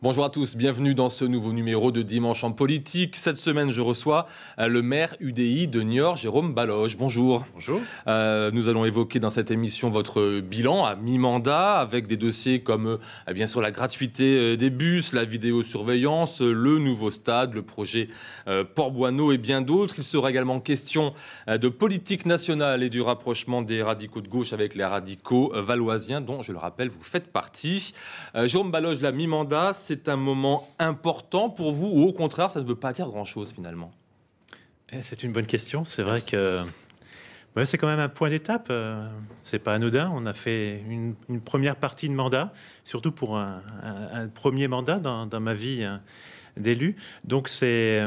Bonjour à tous, bienvenue dans ce nouveau numéro de Dimanche en politique. Cette semaine, je reçois le maire UDI de Niort, Jérôme Baloge. Bonjour. Bonjour. Nous allons évoquer dans cette émission votre bilan à mi-mandat avec des dossiers comme bien sûr la gratuité des bus, la vidéosurveillance, le nouveau stade, le projet Port-Boineau et bien d'autres. Il sera également question de politique nationale et du rapprochement des radicaux de gauche avec les radicaux valoisiens dont, je le rappelle, vous faites partie. Jérôme Baloge, la mi-mandat, c'est un moment important pour vous ou au contraire, ça ne veut pas dire grand-chose finalement? C'est une bonne question. C'est vrai que c'est quand même un point d'étape. C'est pas anodin. On a fait une première partie de mandat, surtout pour un premier mandat dans ma vie d'élu. Donc c'est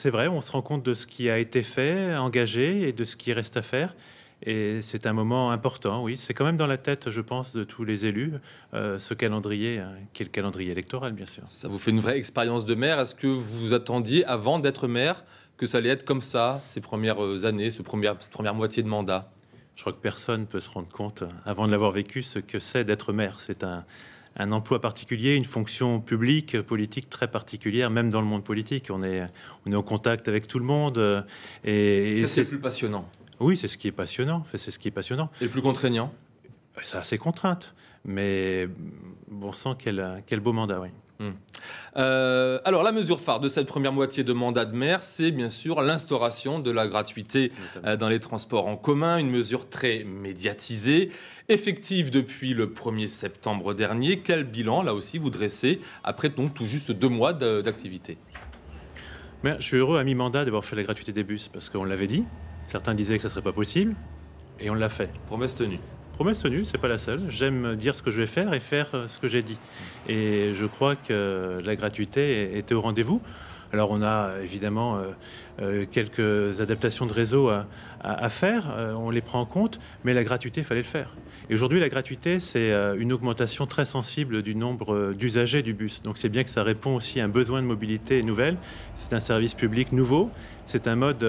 vrai, on se rend compte de ce qui a été fait, engagé et de ce qui reste à faire. Et c'est un moment important, oui. C'est quand même dans la tête, je pense, de tous les élus, ce calendrier, qui est le calendrier électoral, bien sûr. Ça vous fait une vraie expérience de maire. Est-ce que vous vous attendiez, avant d'être maire, que ça allait être comme ça, ces premières années, cette première moitié de mandat? Je crois que personne ne peut se rendre compte, avant de l'avoir vécu, ce que c'est d'être maire. C'est un emploi particulier, une fonction publique, politique très particulière, même dans le monde politique. On est en contact avec tout le monde. Et c'est le plus passionnant. Oui, c'est ce qui est passionnant. C'est ce qui est passionnant. Et le plus contraignant? Ça a ses contraintes. Mais bon sang, quel beau mandat, oui. Alors, la mesure phare de cette première moitié de mandat de maire, c'est bien sûr l'instauration de la gratuité dans les transports en commun, une mesure très médiatisée, effective depuis le 1er septembre dernier. Quel bilan, là aussi, vous dressez après donc tout juste 2 mois d'activité? Je suis heureux à mi-mandat d'avoir fait la gratuité des bus, parce qu'on l'avait dit. Certains disaient que ça ne serait pas possible, et on l'a fait. Promesse tenue. Promesse tenue, c'est pas la seule. J'aime dire ce que je vais faire et faire ce que j'ai dit. Et je crois que la gratuité était au rendez-vous. Alors on a évidemment quelques adaptations de réseau à faire, on les prend en compte, mais la gratuité, il fallait le faire. Et aujourd'hui, la gratuité, c'est une augmentation très sensible du nombre d'usagers du bus. Donc c'est bien que ça répond aussi à un besoin de mobilité nouvelle. C'est un service public nouveau, c'est un mode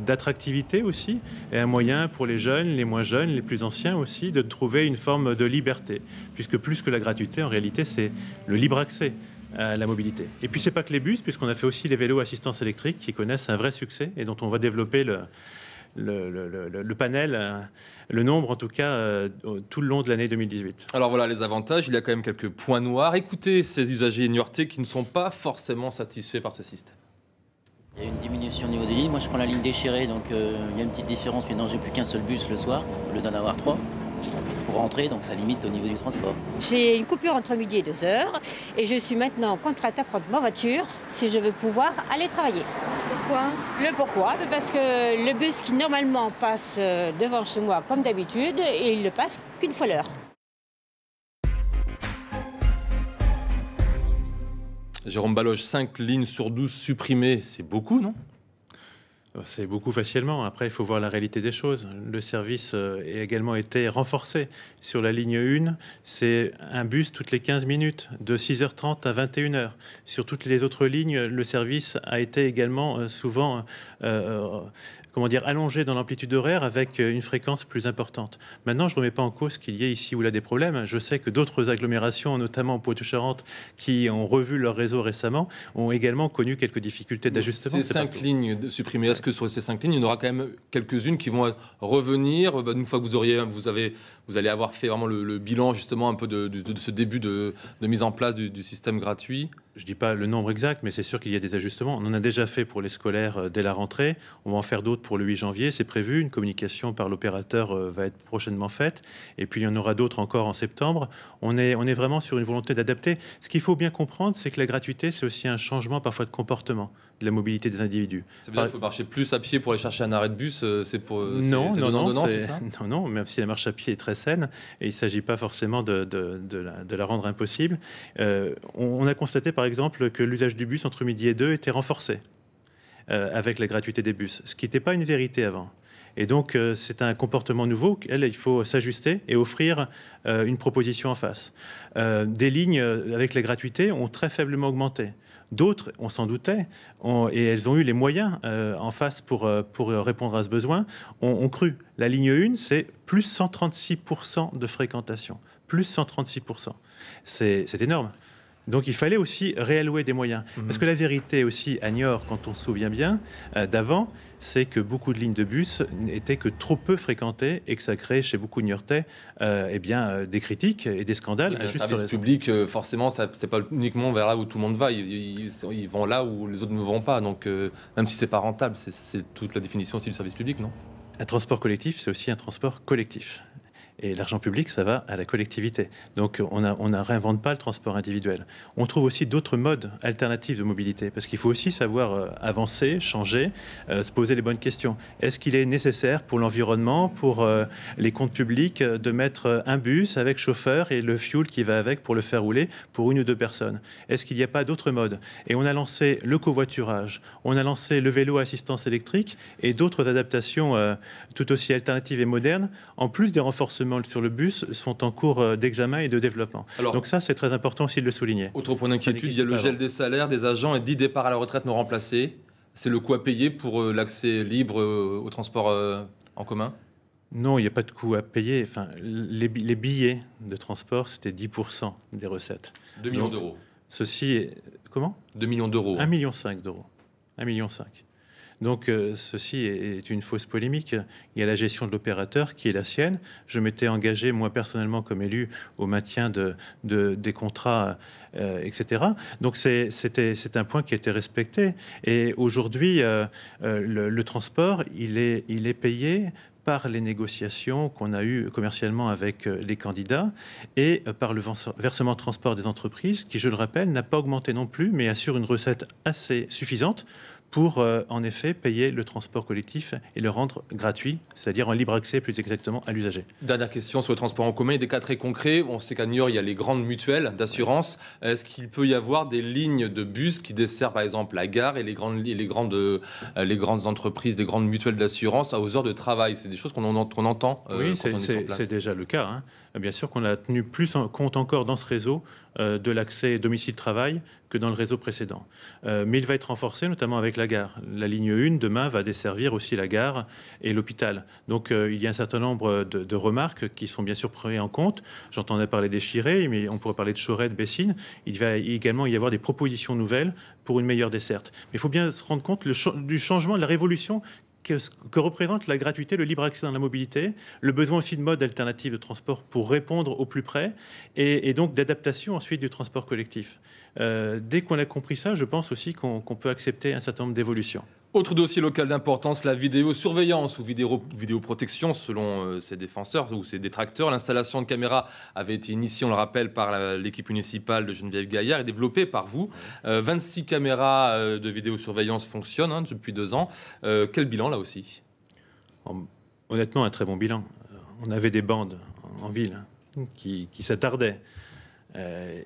d'attractivité aussi, et un moyen pour les jeunes, les moins jeunes, les plus anciens aussi, de trouver une forme de liberté. Puisque plus que la gratuité, en réalité, c'est le libre accès à la mobilité. Et puis c'est pas que les bus, puisqu'on a fait aussi les vélos assistance électrique qui connaissent un vrai succès et dont on va développer le panel, le nombre en tout cas, tout le long de l'année 2018. Alors voilà les avantages, il y a quand même quelques points noirs. Écoutez ces usagers niortais qui ne sont pas forcément satisfaits par ce système. Il y a une diminution au niveau des lignes. Moi je prends la ligne déchirée, donc il y a une petite différence. Maintenant j'ai plus qu'un seul bus le soir, au lieu d'en avoir 3. Pour rentrer, donc ça limite au niveau du transport. J'ai une coupure entre midi et 2 heures et je suis maintenant contrainte à prendre ma voiture si je veux pouvoir aller travailler. Pourquoi? Pourquoi? Parce que le bus qui normalement passe devant chez moi comme d'habitude, il ne passe qu'une fois l'heure. Jérôme Baloge, 5 lignes sur 12 supprimées, c'est beaucoup, non? C'est beaucoup facilement. Après, il faut voir la réalité des choses. Le service a également été renforcé. Sur la ligne 1, c'est un bus toutes les 15 minutes, de 6h30 à 21h. Sur toutes les autres lignes, le service a été également souvent allongé dans l'amplitude horaire avec une fréquence plus importante. Maintenant, je ne remets pas en cause qu'il y ait ici ou là des problèmes. Je sais que d'autres agglomérations, notamment au Poitou-Charentes, qui ont revu leur réseau récemment, ont également connu quelques difficultés d'ajustement. Ces 5 lignes supprimées, est-ce que sur ces 5 lignes, il y en aura quand même quelques-unes qui vont revenir une fois que vous allez avoir fait vraiment le bilan justement un peu de ce début de mise en place du système gratuit? Je ne dis pas le nombre exact, mais c'est sûr qu'il y a des ajustements. On en a déjà fait pour les scolaires dès la rentrée. On va en faire d'autres pour le 8 janvier, c'est prévu. Une communication par l'opérateur va être prochainement faite. Et puis il y en aura d'autres encore en septembre. On est vraiment sur une volonté d'adapter. Ce qu'il faut bien comprendre, c'est que la gratuité, c'est aussi un changement parfois de comportement de la mobilité des individus. Ça veut dire qu'il faut marcher plus à pied pour aller chercher un arrêt de bus? Non, c'est ça? Non, même si la marche à pied est très saine, et il ne s'agit pas forcément de la rendre impossible. On a constaté par exemple que l'usage du bus entre midi et 2 était renforcé avec la gratuité des bus, ce qui n'était pas une vérité avant. Et donc, c'est un comportement nouveau auquel il faut s'ajuster et offrir une proposition en face. Des lignes avec la gratuité ont très faiblement augmenté. D'autres, on s'en doutait, et elles ont eu les moyens en face pour répondre à ce besoin, ont cru. La ligne 1, c'est plus 136% de fréquentation. Plus 136%. C'est énorme. Donc il fallait aussi réallouer des moyens. Parce que la vérité aussi à Niort, quand on se souvient bien d'avant, c'est que beaucoup de lignes de bus n'étaient que trop peu fréquentées et que ça créait chez beaucoup de Niortais des critiques et des scandales. Le service public, forcément, c'est pas uniquement vers là où tout le monde va. Ils vont là où les autres ne vont pas. Donc même si c'est pas rentable, c'est toute la définition aussi du service public, non? Un transport collectif, c'est aussi un transport collectif. Et l'argent public, ça va à la collectivité. Donc on ne réinvente pas le transport individuel. On trouve aussi d'autres modes alternatifs de mobilité, parce qu'il faut aussi savoir avancer, changer, se poser les bonnes questions. Est-ce qu'il est nécessaire pour l'environnement, pour les comptes publics, de mettre un bus avec chauffeur et le fuel qui va avec pour le faire rouler pour une ou deux personnes? Est-ce qu'il n'y a pas d'autres modes? Et on a lancé le covoiturage, on a lancé le vélo à assistance électrique et d'autres adaptations tout aussi alternatives et modernes, en plus des renforcements sur le bus sont en cours d'examen et de développement. Alors, donc ça, c'est très important aussi de le souligner. Autre point d'inquiétude, il y a le gel des salaires des agents et 10 départs à la retraite non remplacés. C'est le coût à payer pour l'accès libre au transport en commun? Non, il n'y a pas de coût à payer. Enfin, les billets de transport, c'était 10% des recettes. 2 millions d'euros. Ceci est... Comment? 2 millions d'euros. 1,5 million d'euros. 1,5 million. Donc ceci est une fausse polémique. Il y a la gestion de l'opérateur qui est la sienne. Je m'étais engagé, moi personnellement, comme élu, au maintien des contrats, etc. Donc c'est un point qui a été respecté. Et aujourd'hui, le transport, il est payé par les négociations qu'on a eues commercialement avec les candidats et par le versement de transport des entreprises, qui, je le rappelle, n'a pas augmenté non plus, mais assure une recette assez suffisante pour, en effet, payer le transport collectif et le rendre gratuit, c'est-à-dire en libre accès, plus exactement, à l'usager. Dernière question sur le transport en commun. Il y a des cas très concrets. On sait qu'à Niort, il y a les grandes mutuelles d'assurance. Est-ce qu'il peut y avoir des lignes de bus qui desservent, par exemple, la gare et les grandes entreprises, des grandes mutuelles d'assurance aux heures de travail? C'est des choses qu'on entend oui, quand on est sur place. C'est déjà le cas, hein. Bien sûr qu'on a tenu plus en compte encore dans ce réseau de l'accès domicile-travail que dans le réseau précédent. Mais il va être renforcé, notamment avec la gare. La ligne 1, demain, va desservir aussi la gare et l'hôpital. Donc il y a un certain nombre de remarques qui sont bien sûr prises en compte. J'entendais parler des Chiré, mais on pourrait parler de Choret, de Bessines. Il va également y avoir des propositions nouvelles pour une meilleure desserte. Mais il faut bien se rendre compte du changement, de la révolution que représente la gratuité, le libre accès dans la mobilité, le besoin aussi de modes alternatifs de transport pour répondre au plus près, et donc d'adaptation ensuite du transport collectif. Dès qu'on a compris ça, je pense aussi qu'on peut accepter un certain nombre d'évolutions. Autre dossier local d'importance, la vidéosurveillance ou vidéoprotection selon ses défenseurs ou ses détracteurs. L'installation de caméras avait été initiée, on le rappelle, par l'équipe municipale de Geneviève Gaillard et développée par vous. 26 caméras de vidéosurveillance fonctionnent depuis 2 ans. Quel bilan là aussi? Honnêtement, un très bon bilan. On avait des bandes en ville qui s'attardaient.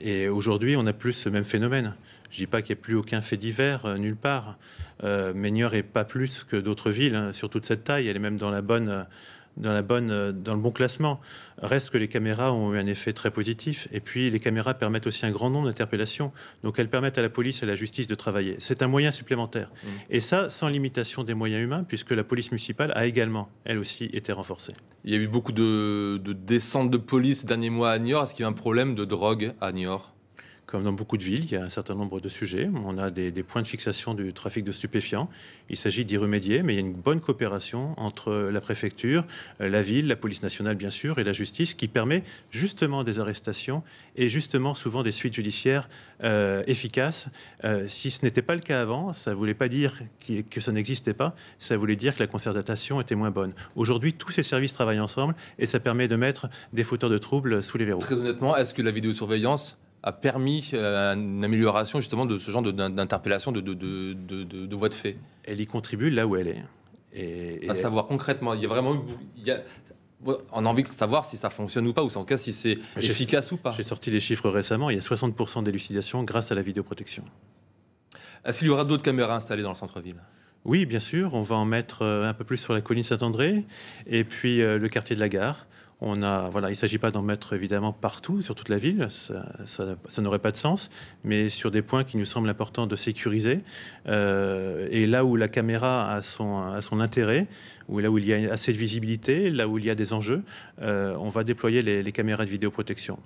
Et aujourd'hui, on a plus ce même phénomène. Je ne dis pas qu'il n'y a plus aucun fait divers nulle part, mais Niort n'est pas plus que d'autres villes, sur toute cette taille. Elle est même dans le bon classement. Reste que les caméras ont eu un effet très positif. Et puis, les caméras permettent aussi un grand nombre d'interpellations. Donc, elles permettent à la police et à la justice de travailler. C'est un moyen supplémentaire. Et ça, sans limitation des moyens humains, puisque la police municipale a également, elle aussi, été renforcée. Il y a eu beaucoup de descentes de police ces derniers mois à Niort. Est-ce qu'il y a un problème de drogue à Niort? Comme dans beaucoup de villes, il y a un certain nombre de sujets. On a des points de fixation du trafic de stupéfiants. Il s'agit d'y remédier, mais il y a une bonne coopération entre la préfecture, la ville, la police nationale, bien sûr, et la justice, qui permet justement des arrestations et justement souvent des suites judiciaires efficaces. Si ce n'était pas le cas avant, ça ne voulait pas dire que ça n'existait pas, ça voulait dire que la concertation était moins bonne. Aujourd'hui, tous ces services travaillent ensemble et ça permet de mettre des fauteurs de troubles sous les verrous. Très honnêtement, est-ce que la vidéosurveillance a permis une amélioration justement de ce genre d'interpellation, de voies de fait? Elle y contribue là où elle est. À savoir concrètement, il y a vraiment on a envie de savoir si ça fonctionne ou pas, ou en tout cas si c'est efficace ou pas. J'ai sorti les chiffres récemment, il y a 60% d'élucidation grâce à la vidéoprotection. Est-ce qu'il y aura d'autres caméras installées dans le centre-ville? Oui, bien sûr, on va en mettre un peu plus sur la colline Saint-André et puis le quartier de la Gare. Il ne s'agit pas d'en mettre évidemment partout, sur toute la ville, ça n'aurait pas de sens, mais sur des points qui nous semblent importants de sécuriser. Et là où la caméra a son intérêt, ou là où il y a assez de visibilité, là où il y a des enjeux, on va déployer les caméras de vidéoprotection.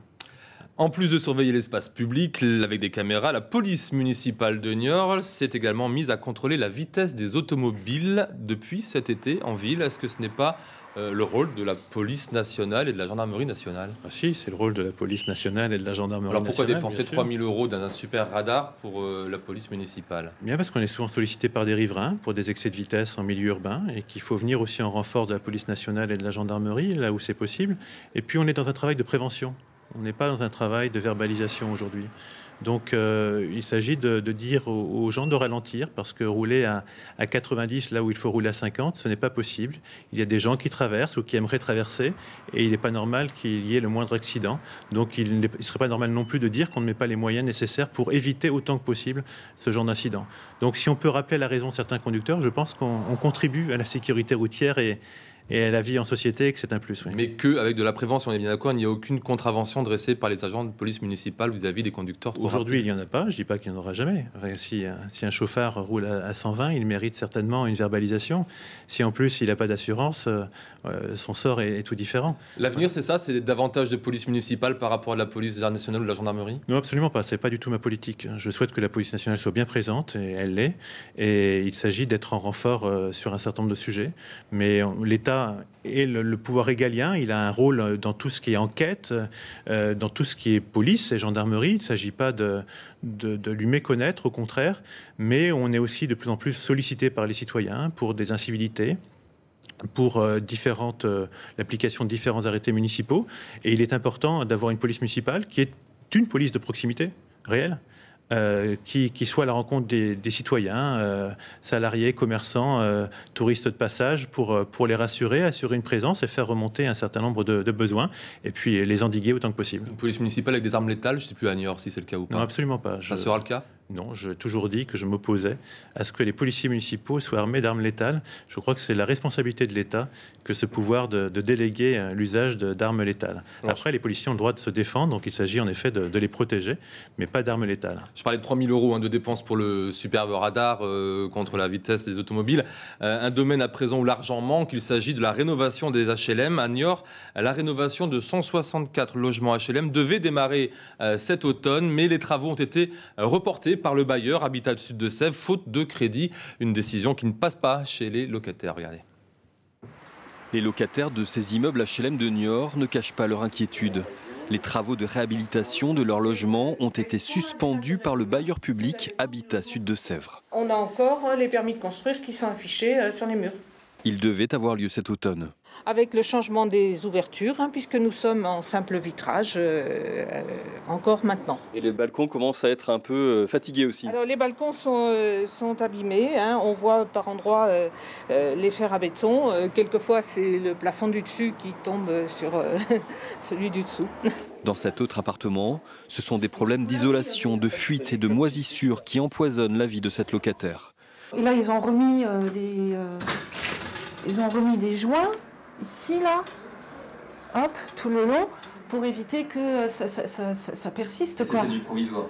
En plus de surveiller l'espace public avec des caméras, la police municipale de Niort s'est également mise à contrôler la vitesse des automobiles depuis cet été en ville. Est-ce que ce n'est pas le rôle de la police nationale et de la gendarmerie nationale? Ah si, c'est le rôle de la police nationale et de la gendarmerie Alors pourquoi nationale. dépenser 3 000 € d'un super radar pour la police municipale? Bien parce qu'on est souvent sollicité par des riverains pour des excès de vitesse en milieu urbain et qu'il faut venir aussi en renfort de la police nationale et de la gendarmerie là où c'est possible. Et puis on est dans un travail de prévention. On n'est pas dans un travail de verbalisation aujourd'hui. Donc il s'agit de dire aux gens de ralentir parce que rouler à 90 là où il faut rouler à 50, ce n'est pas possible. Il y a des gens qui traversent ou qui aimeraient traverser et il n'est pas normal qu'il y ait le moindre accident. Donc il ne serait pas normal non plus de dire qu'on ne met pas les moyens nécessaires pour éviter autant que possible ce genre d'incident. Donc si on peut rappeler à la raison certains conducteurs, je pense qu'on contribue à la sécurité routière et à la vie en société, que c'est un plus. Oui. Mais qu'avec de la prévention, on est bien d'accord, il n'y a aucune contravention dressée par les agents de police municipale vis-à-vis des conducteurs trop Aujourd'hui, rapides. il n'y en a pas, je ne dis pas qu'il n'y en aura jamais. Enfin, si un chauffard roule à 120, il mérite certainement une verbalisation. Si en plus il n'a pas d'assurance, son sort est tout différent. L'avenir, c'est ça, c'est davantage de police municipale par rapport à la police nationale ou de la gendarmerie? Non, absolument pas, ce n'est pas du tout ma politique. Je souhaite que la police nationale soit bien présente, et elle l'est. Et il s'agit d'être en renfort sur un certain nombre de sujets. Mais l'État et le pouvoir régalien, il a un rôle dans tout ce qui est enquête, dans tout ce qui est police et gendarmerie. Il ne s'agit pas de lui méconnaître, au contraire, mais on est aussi de plus en plus sollicité par les citoyens pour des incivilités, pour l'application de différents arrêtés municipaux. Et il est important d'avoir une police municipale qui est une police de proximité réelle, qui soit à la rencontre des citoyens, salariés, commerçants, touristes de passage, pour les rassurer, assurer une présence et faire remonter un certain nombre de besoins, et puis les endiguer autant que possible. Une police municipale avec des armes létales, je ne sais plus à Niort si c'est le cas ou pas. Non, absolument pas. Ça sera le cas? Non, j'ai toujours dit que je m'opposais à ce que les policiers municipaux soient armés d'armes létales. Je crois que c'est la responsabilité de l'État que ce pouvoir de déléguer l'usage d'armes létales. Après, les policiers ont le droit de se défendre, donc il s'agit en effet de les protéger, mais pas d'armes létales. Je parlais de 3 000 € de dépenses pour le superbe radar contre la vitesse des automobiles. Un domaine à présent où l'argent manque, il s'agit de la rénovation des HLM. À Niort, la rénovation de 164 logements HLM devait démarrer cet automne, mais les travaux ont été reportés par le bailleur Habitat Sud de Sèvres, faute de crédit. Une décision qui ne passe pas chez les locataires. Regardez. Les locataires de ces immeubles HLM de Niort ne cachent pas leur inquiétude. Les travaux de réhabilitation de leur logement ont été suspendus par le bailleur public Habitat Sud de Sèvres. On a encore les permis de construire qui sont affichés sur les murs. Ils devaient avoir lieu cet automne. Avec le changement des ouvertures, puisque nous sommes en simple vitrage encore maintenant. Et les balcons commencent à être un peu fatigués aussi. Alors les balcons sont abîmés, on voit par endroits les fers à béton. Quelquefois c'est le plafond du dessus qui tombe sur celui du dessous. Dans cet autre appartement, ce sont des problèmes d'isolation, de fuite et de moisissure qui empoisonnent la vie de cette locataire. Et là ils ont remis des joints. Ici, là, hop, tout le long, pour éviter que ça persiste, quoi. C'était du provisoire.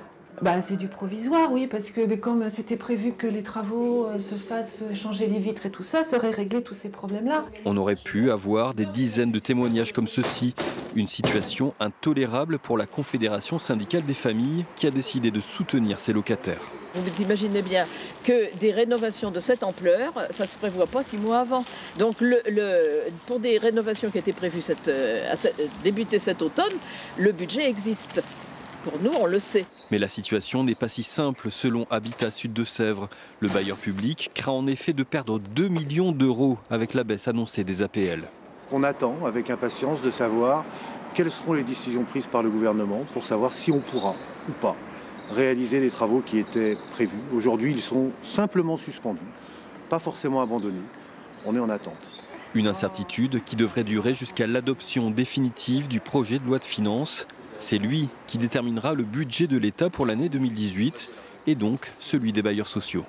C'est du provisoire, oui, parce que comme c'était prévu que les travaux se fassent changer les vitres et tout ça, ça aurait réglé tous ces problèmes-là. On aurait pu avoir des dizaines de témoignages comme ceux-ci. Une situation intolérable pour la Confédération syndicale des familles qui a décidé de soutenir ses locataires. Vous imaginez bien que des rénovations de cette ampleur, ça ne se prévoit pas 6 mois avant. Donc pour des rénovations qui étaient prévues débuter cet automne, le budget existe. Pour nous, on le sait. Mais la situation n'est pas si simple selon Habitat Sud de Sèvres. Le bailleur public craint en effet de perdre 2 millions d'euros avec la baisse annoncée des APL. On attend avec impatience de savoir quelles seront les décisions prises par le gouvernement pour savoir si on pourra ou pas réaliser les travaux qui étaient prévus. Aujourd'hui, ils sont simplement suspendus, pas forcément abandonnés. On est en attente. Une incertitude qui devrait durer jusqu'à l'adoption définitive du projet de loi de finances. C'est lui qui déterminera le budget de l'État pour l'année 2018 et donc celui des bailleurs sociaux.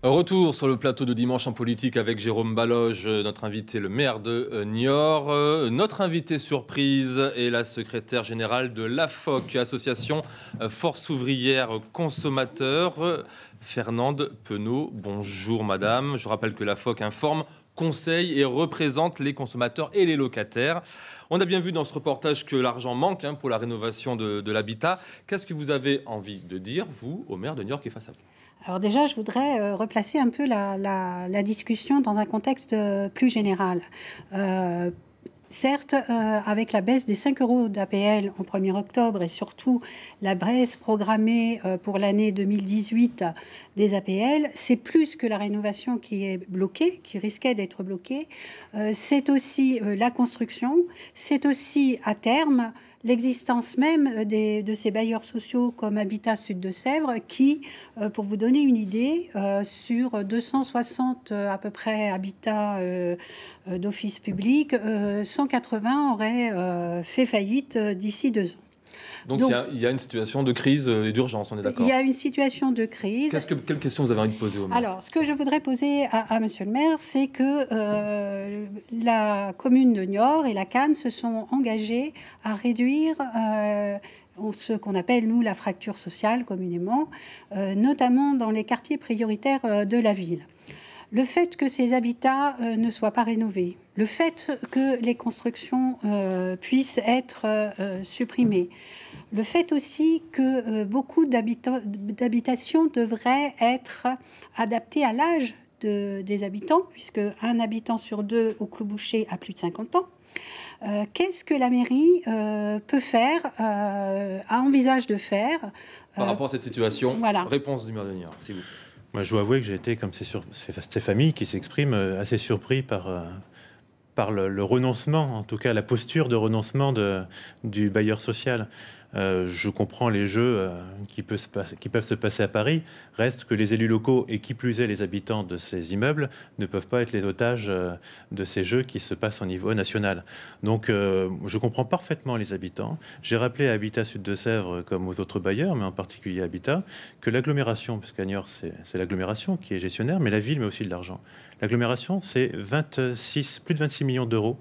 Retour sur le plateau de Dimanche en politique avec Jérôme Baloge, notre invité, le maire de Niort. Notre invité surprise est la secrétaire générale de l'AFOC, association Force ouvrière consommateur. Fernande Penaud, bonjour madame. Je rappelle que l'AFOC informe conseille et représente les consommateurs et les locataires. On a bien vu dans ce reportage que l'argent manque pour la rénovation de l'habitat. Qu'est-ce que vous avez envie de dire, vous, au maire de New York qui est face à vous? Alors déjà, je voudrais replacer un peu la discussion dans un contexte plus général. Certes, avec la baisse des 5 € d'APL en 1er octobre et surtout la baisse programmée pour l'année 2018 des APL, c'est plus que la rénovation qui est bloquée, qui risquait d'être bloquée. C'est aussi la construction, c'est aussi à terme l'existence même de ces bailleurs sociaux comme Habitat Sud de Sèvres qui, pour vous donner une idée, sur 260 à peu près habitats d'office public, 180 auraient fait faillite d'ici 2 ans. Donc il y a une situation de crise et d'urgence, on est d'accord? Il y a une situation de crise. Quelle question vous avez envie de poser au maire? Alors, ce que je voudrais poser à monsieur le maire, c'est que la commune de Niort et la Cannes se sont engagées à réduire ce qu'on appelle, nous, la fracture sociale communément, notamment dans les quartiers prioritaires de la ville. Le fait que ces habitats ne soient pas rénovés, le fait que les constructions puissent être supprimées, le fait aussi que beaucoup d'habitations devraient être adaptées à l'âge des habitants, puisque un habitant sur 2 au Clos Boucher a plus de 50 ans. Qu'est-ce que la mairie peut faire, envisage de faire par rapport à cette situation? Voilà. Réponse du maire de Niort, s'il vous plaît. Moi, je dois avouer que j'ai été, comme ces familles qui s'expriment, assez surpris par le renoncement, en tout cas la posture de renoncement du bailleur social. Je comprends les jeux qui peuvent se passer à Paris. Reste que les élus locaux, et qui plus est les habitants de ces immeubles, ne peuvent pas être les otages de ces jeux qui se passent au niveau national. Donc je comprends parfaitement les habitants. J'ai rappelé à Habitat Sud de Sèvres, comme aux autres bailleurs, mais en particulier à Habitat, que l'agglomération, parce qu'à Niort c'est l'agglomération qui est gestionnaire, mais la ville met aussi de l'argent. L'agglomération, c'est plus de 26 millions d'euros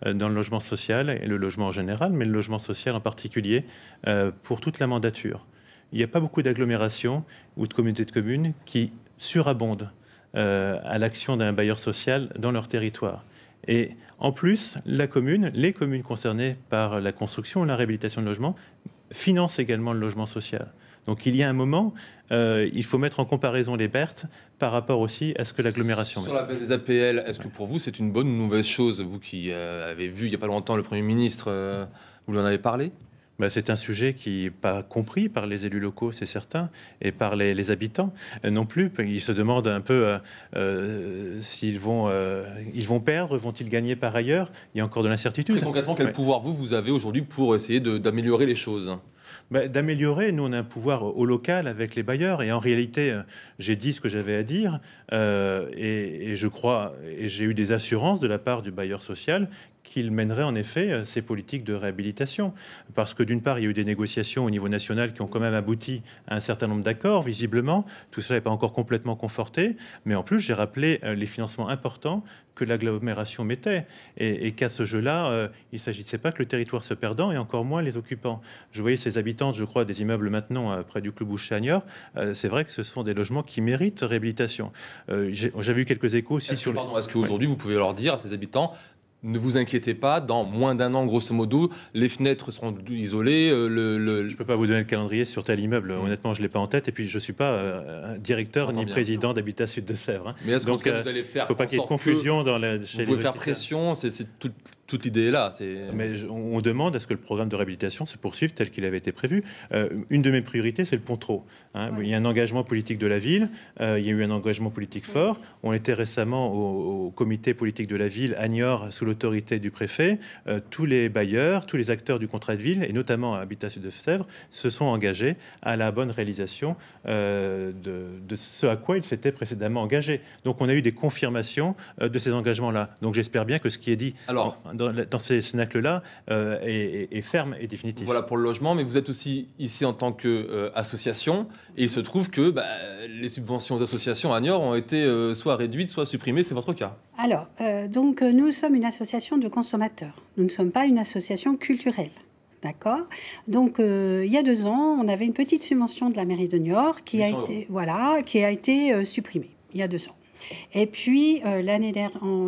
dans le logement social et le logement en général, mais le logement social en particulier, pour toute la mandature. Il n'y a pas beaucoup d'agglomérations ou de communautés de communes qui surabondent à l'action d'un bailleur social dans leur territoire. Et en plus, les communes concernées par la construction et la réhabilitation de logements financent également le logement social. Donc il y a un moment, il faut mettre en comparaison les pertes par rapport aussi à ce que l'agglomération met. Sur la baisse des APL, est-ce que pour vous c'est une bonne ou une mauvaise chose? Vous qui avez vu il n'y a pas longtemps le Premier ministre, vous lui en avez parlé? C'est un sujet qui n'est pas compris par les élus locaux, c'est certain, et par les habitants non plus. Ils se demandent un peu s'ils vont perdre, vont-ils gagner par ailleurs? Il y a encore de l'incertitude. Très concrètement, quel pouvoir vous avez aujourd'hui pour essayer d'améliorer les choses? D'améliorer, nous on a un pouvoir au local avec les bailleurs, et en réalité j'ai dit ce que j'avais à dire, et je crois, et j'ai eu des assurances de la part du bailleur social qu'il mènerait en effet ces politiques de réhabilitation. Parce que d'une part, il y a eu des négociations au niveau national qui ont quand même abouti à un certain nombre d'accords, visiblement. Tout cela n'est pas encore complètement conforté. Mais en plus, j'ai rappelé les financements importants que l'agglomération mettait. Et qu'à ce jeu-là, il ne s'agissait pas que le territoire se perdant, et encore moins les occupants. Je voyais ces habitantes, je crois, des immeubles maintenant près du Clos Boucher à Niort. C'est vrai que ce sont des logements qui méritent réhabilitation. J'avais eu quelques échos aussi sur... Est-ce qu'aujourd'hui, vous pouvez leur dire à ces habitants: ne vous inquiétez pas, dans moins d'1 an, grosso modo, les fenêtres seront isolées. Je ne peux pas vous donner le calendrier sur tel immeuble. Honnêtement, je ne l'ai pas en tête. Et puis, je ne suis pas directeur ni président d'Habitat Sud de Sèvres. Mais est-ce que vous allez faire... Il ne faut pas qu'il y ait de confusion chez les... Vous pouvez faire pression, c'est toute l'idée est là. Mais on demande à ce que le programme de réhabilitation se poursuive tel qu'il avait été prévu. Une de mes priorités, c'est le Pontrot. Il y a un engagement politique de la ville. Il y a eu un engagement politique fort. On était récemment au comité politique de la ville à Niort, sous l'autorité du préfet. Tous les bailleurs, tous les acteurs du contrat de ville, et notamment Habitat Sud de Sèvres, se sont engagés à la bonne réalisation de ce à quoi ils s'étaient précédemment engagés. Donc on a eu des confirmations de ces engagements-là. Donc j'espère bien que ce qui est dit dans ces cénacles-là est ferme et définitif. Voilà pour le logement, mais vous êtes aussi ici en tant qu'association, et il se trouve que les subventions aux associations à Niort ont été soit réduites, soit supprimées. C'est votre cas? Alors, donc nous sommes une association de consommateurs. Nous ne sommes pas une association culturelle. D'accord. Donc, il y a 2 ans, on avait une petite subvention de la mairie de Niort qui a été supprimée, il y a 2 ans. Et puis,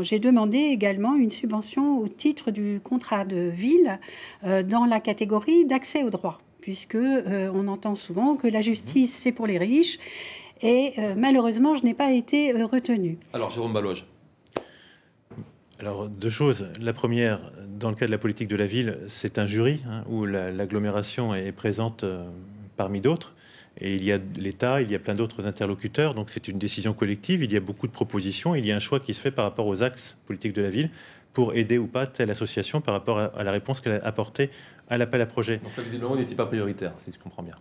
j'ai demandé également une subvention au titre du contrat de ville dans la catégorie d'accès au droit, puisque on entend souvent que la justice, c'est pour les riches. Et malheureusement, je n'ai pas été retenue. Alors, Jérôme Baloge. Alors, deux choses. La première, dans le cas de la politique de la ville, c'est un jury où l'agglomération est présente parmi d'autres. Et il y a l'État, il y a plein d'autres interlocuteurs. Donc, c'est une décision collective. Il y a beaucoup de propositions. Il y a un choix qui se fait par rapport aux axes politiques de la ville pour aider ou pas telle association par rapport à la réponse qu'elle a apportée à l'appel à projet. Donc, là, visiblement, il n'était pas prioritaire, si je comprends bien.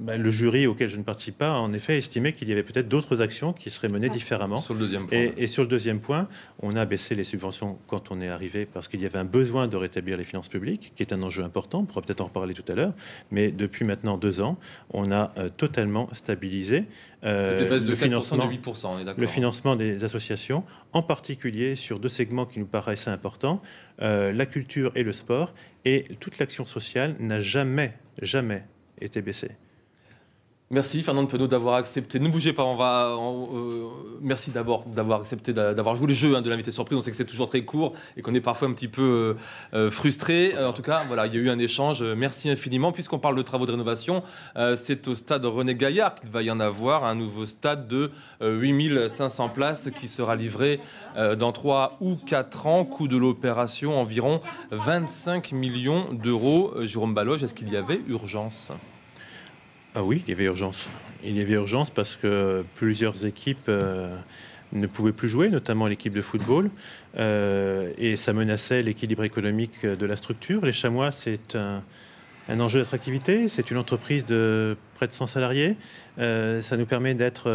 Le jury auquel je ne participe pas, en effet, estimait qu'il y avait peut-être d'autres actions qui seraient menées différemment. Sur le deuxième point. Et sur le deuxième point, on a baissé les subventions quand on est arrivé parce qu'il y avait un besoin de rétablir les finances publiques, qui est un enjeu important. On pourra peut-être en reparler tout à l'heure. Mais depuis maintenant 2 ans, on a totalement stabilisé le financement de 8%, on est d'accord. Le financement des associations, en particulier sur 2 segments qui nous paraissaient importants, la culture et le sport. Et toute l'action sociale n'a jamais été baissée. Merci Fernande Penaud d'avoir accepté. Ne bougez pas, merci d'abord d'avoir accepté d'avoir joué le jeu de l'invité surprise. On sait que c'est toujours très court et qu'on est parfois un petit peu frustré. En tout cas, voilà, il y a eu un échange. Merci infiniment. Puisqu'on parle de travaux de rénovation, c'est au stade René Gaillard qu'il va y en avoir un nouveau stade de 8500 places qui sera livré dans 3 ou 4 ans. Coût de l'opération environ 25 millions d'euros. Jérôme Baloge, est-ce qu'il y avait urgence ? Ah oui, il y avait urgence. Il y avait urgence parce que plusieurs équipes ne pouvaient plus jouer, notamment l'équipe de football, et ça menaçait l'équilibre économique de la structure. Les Chamois, c'est un enjeu d'attractivité. C'est une entreprise de près de 100 salariés. Ça nous permet d'être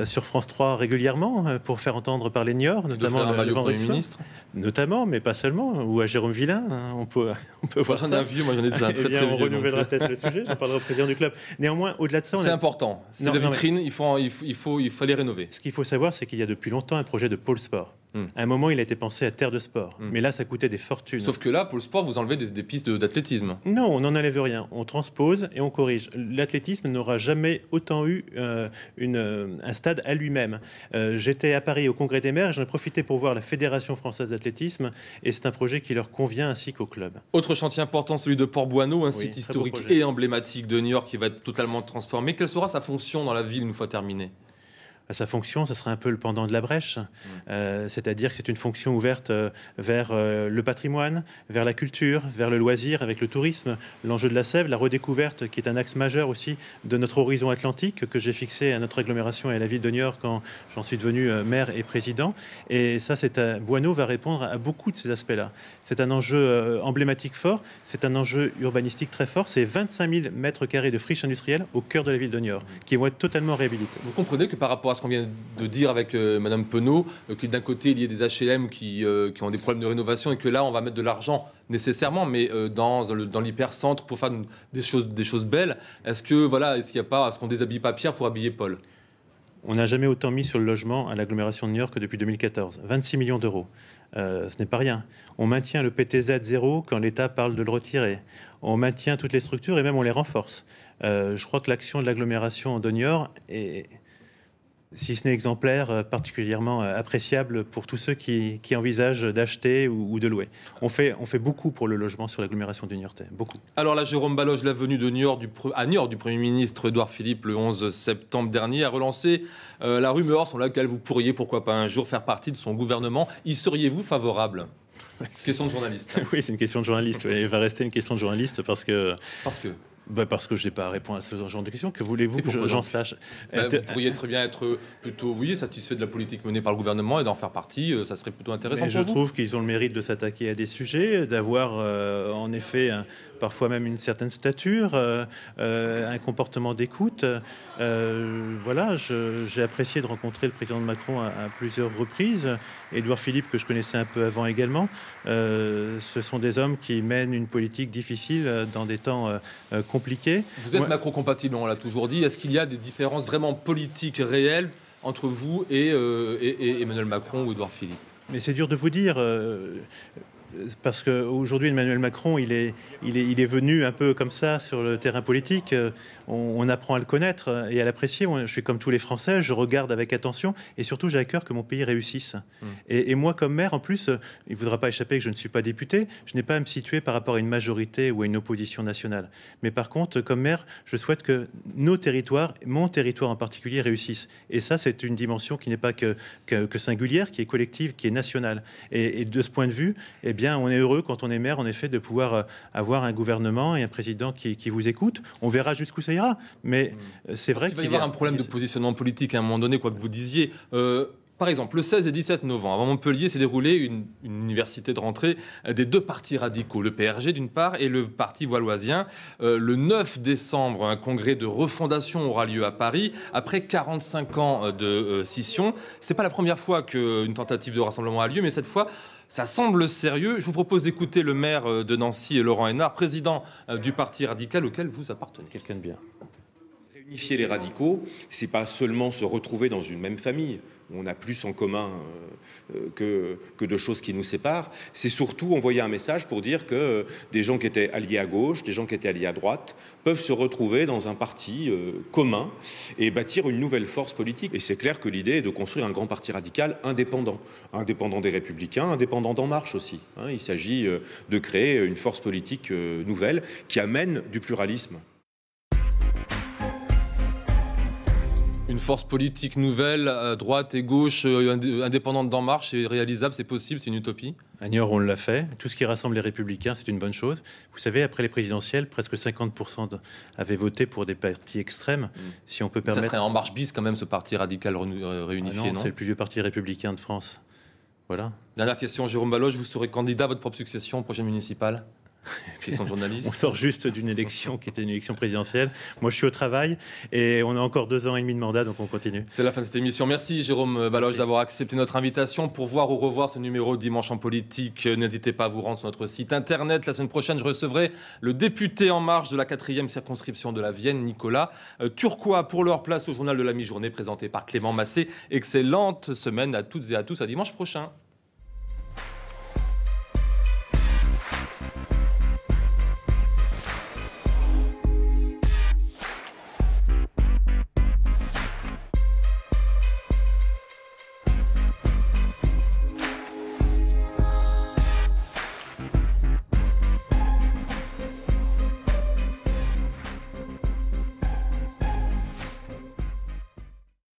sur France 3 régulièrement pour faire entendre parler de Niort, notamment le vendredi soir. Ministre. Notamment, mais pas seulement, ou à Jérôme Villain, on peut voir ça. J'en ai un vieux, moi j'en ai déjà un très vieux. On renouvellera peut-être le sujet, j'en parlerai au président du club. Néanmoins, au-delà de ça... C'est important, c'est la vitrine, il faut les rénover. Ce qu'il faut savoir, c'est qu'il y a depuis longtemps un projet de pôle sport. À un moment, il a été pensé à Terre de Sport. Mais là, ça coûtait des fortunes. Sauf que là, pour le sport, vous enlevez des pistes d'athlétisme. Non, on n'en enlève rien. On transpose et on corrige. L'athlétisme n'aura jamais autant eu un stade à lui-même. J'étais à Paris au Congrès des maires. J'en ai profité pour voir la Fédération française d'athlétisme. Et c'est un projet qui leur convient ainsi qu'au club. Autre chantier important, celui de Port-Bouanneau, un site historique et emblématique de Niort qui va être totalement transformé. Quelle sera sa fonction dans la ville une fois terminée ? Sa fonction, ça sera un peu le pendant de la brèche, c'est-à-dire que c'est une fonction ouverte vers le patrimoine, vers la culture, vers le loisir, avec le tourisme, l'enjeu de la Sèvre, la redécouverte, qui est un axe majeur aussi de notre horizon atlantique que j'ai fixé à notre agglomération et à la ville de Niort quand j'en suis devenu maire et président. Et ça, Bouanneau va répondre à beaucoup de ces aspects-là. C'est un enjeu emblématique fort, c'est un enjeu urbanistique très fort, c'est 25 000 mètres carrés de friches industrielles au cœur de la ville de Niort, qui vont être totalement réhabilitées. Vous comprenez que par rapport à ce qu'on vient de dire avec Madame Penaud, que d'un côté il y a des HLM qui ont des problèmes de rénovation et que là on va mettre de l'argent nécessairement, mais dans l'hypercentre pour faire des choses belles. Est-ce qu'il n'y a pas, est-ce qu'on déshabille pas Pierre pour habiller Paul ? On n'a jamais autant mis sur le logement à l'agglomération de Niort que depuis 2014. 26 millions d'euros. Ce n'est pas rien. On maintient le PTZ 0 quand l'État parle de le retirer. On maintient toutes les structures et même on les renforce. Je crois que l'action de l'agglomération de Niort est, si ce n'est exemplaire, particulièrement appréciable pour tous ceux qui envisagent d'acheter ou de louer. On fait beaucoup pour le logement sur l'agglomération du Niortais, beaucoup. Alors là, Jérôme Baloge, la venue de Niort à Niort du Premier ministre Édouard Philippe le 11 septembre dernier a relancé la rumeur sur laquelle vous pourriez, pourquoi pas un jour, faire partie de son gouvernement. Y seriez-vous favorable ? Question de journaliste. Oui, c'est une question de journaliste. Il va rester une question de journaliste parce que parce que je n'ai pas à répondre à ce genre de questions. Que voulez-vous que j'en sache ? Vous pourriez très bien être plutôt satisfait de la politique menée par le gouvernement et d'en faire partie. Ça serait plutôt intéressant pour vous. Je trouve qu'ils ont le mérite de s'attaquer à des sujets, d'avoir en effet parfois même une certaine stature, un comportement d'écoute. J'ai apprécié de rencontrer le président Macron à plusieurs reprises. Édouard Philippe, que je connaissais un peu avant également. Ce sont des hommes qui mènent une politique difficile dans des temps compliqués. Vous êtes Macron-compatible, on l'a toujours dit. Est-ce qu'il y a des différences vraiment politiques réelles entre vous et Emmanuel Macron ou Édouard Philippe ? Mais c'est dur de vous dire. parce qu'aujourd'hui, Emmanuel Macron, il est venu un peu comme ça sur le terrain politique. On apprend à le connaître et à l'apprécier. Je suis comme tous les Français, je regarde avec attention et surtout, j'ai à cœur que mon pays réussisse. Et moi, comme maire, en plus, il ne voudra pas échapper que je ne suis pas député. Je n'ai pas à me situer par rapport à une majorité ou à une opposition nationale. Mais par contre, comme maire, je souhaite que nos territoires, mon territoire en particulier, réussissent. Et ça, c'est une dimension qui n'est pas que singulière, qui est collective, qui est nationale. Et de ce point de vue, eh bien, on est heureux quand on est maire, en effet, de pouvoir avoir un gouvernement et un président qui vous écoute. On verra jusqu'où ça ira. Mais c'est vrai qu'il va y avoir un problème de positionnement politique à un moment donné, quoi que vous disiez. Par exemple, le 16 et 17 novembre, à Montpellier, s'est déroulée une université de rentrée des deux partis radicaux, le PRG d'une part et le parti Valoisien. Le 9 décembre, un congrès de refondation aura lieu à Paris, après 45 ans de scission. C'est pas la première fois qu'une tentative de rassemblement a lieu, mais cette fois, ça semble sérieux. Je vous propose d'écouter le maire de Nancy, Laurent Hénard, président du parti radical auquel vous appartenez. Quelqu'un de bien. Unifier les radicaux, c'est pas seulement se retrouver dans une même famille, où on a plus en commun que de choses qui nous séparent, c'est surtout envoyer un message pour dire que des gens qui étaient alliés à gauche, des gens qui étaient alliés à droite, peuvent se retrouver dans un parti commun et bâtir une nouvelle force politique. Et c'est clair que l'idée est de construire un grand parti radical indépendant, indépendant des Républicains, indépendant d'En Marche aussi. Il s'agit de créer une force politique nouvelle qui amène du pluralisme. Une force politique nouvelle, droite et gauche, indépendante d'En Marche, c'est réalisable, c'est possible, c'est une utopie? À Niort, on l'a fait. Tout ce qui rassemble les Républicains, c'est une bonne chose. Vous savez, après les présidentielles, presque 50% avaient voté pour des partis extrêmes. Si on peut permettre... Ça serait En Marche bis quand même, ce parti radical réunifié, non? C'est le plus vieux parti républicain de France. Voilà. Dernière question, Jérôme Baloche, vous serez candidat à votre propre succession, prochaine municipale? Question de journaliste. On sort juste d'une élection qui était une élection présidentielle. Moi, je suis au travail et on a encore 2 ans et demi de mandat, donc on continue. C'est la fin de cette émission. Merci Jérôme Baloche d'avoir accepté notre invitation. Pour voir ou revoir ce numéro de Dimanche en politique, n'hésitez pas à vous rendre sur notre site internet. La semaine prochaine, je recevrai le député En Marche de la 4e circonscription de la Vienne, Nicolas Turquois. Pour leur place au journal de la mi-journée, présenté par Clément Massé. Excellente semaine à toutes et à tous. À dimanche prochain.